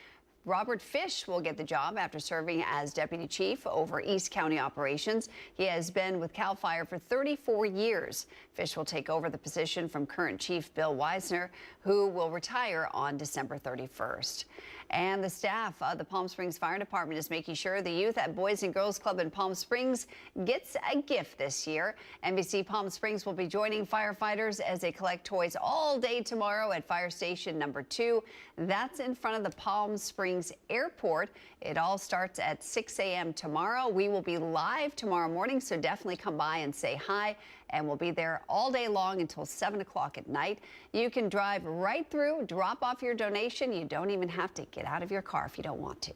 Robert Fish will get the job after serving as deputy chief over East County operations. He has been with CAL FIRE for 34 years. Fish will take over the position from current chief Bill Weisner, who will retire on December 31st. And the staff of the Palm Springs Fire Department is making sure the youth at Boys and Girls Club in Palm Springs gets a gift this year. NBC Palm Springs will be joining firefighters as they collect toys all day tomorrow at Fire Station number 2. That's in front of the Palm Springs Airport. It all starts at 6 a.m. tomorrow. We will be live tomorrow morning, so definitely come by and say hi. And we'll be there all day long until 7 o'clock at night. You can drive right through, drop off your donation. You don't even have to get out of your car if you don't want to.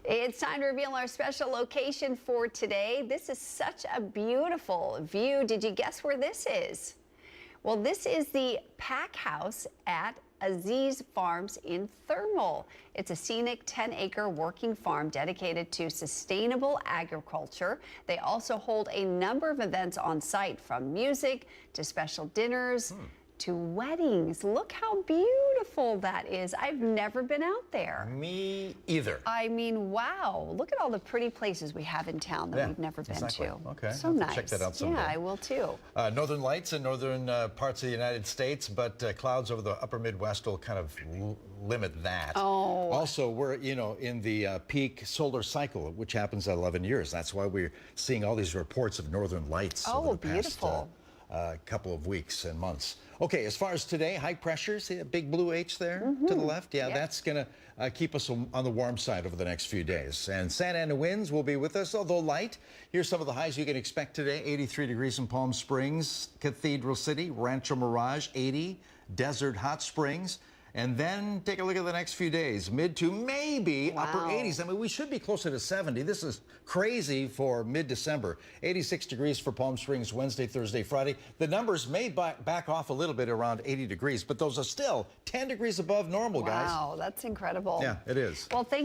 It's time to reveal our special location for today. This is such a beautiful view. Did you guess where this is? Well, this is the pack house at Aziz Farms in Thermal. It's a scenic 10-acre working farm dedicated to sustainable agriculture. They also hold a number of events on site, from music to special dinners to weddings. Look how beautiful that is. I've never been out there. Me either. I mean, wow. Look at all the pretty places we have in town that we've never been to. Okay. So I'll have to nice. check that out someday. Yeah, I will too. Northern lights in northern parts of the United States, but clouds over the upper Midwest will kind of limit that. Oh. Also, we're, in the peak solar cycle, which happens at 11 years. That's why we're seeing all these reports of northern lights over the past, beautiful. couple of weeks and months. Okay, as far as today, high pressure, see that big blue H there to the left? Yeah, that's going to keep us on the warm side over the next few days. And Santa Ana winds will be with us, although light. Here's some of the highs you can expect today. 83 degrees in Palm Springs, Cathedral City, Rancho Mirage, 80, Desert Hot Springs. And then take a look at the next few days. Mid to maybe upper 80s. I mean, we should be closer to 70. This is crazy for mid-December. 86 degrees for Palm Springs Wednesday, Thursday, Friday. The numbers may back off a little bit around 80 degrees, but those are still 10 degrees above normal, guys. Wow, that's incredible. Yeah, it is. Well, thanks.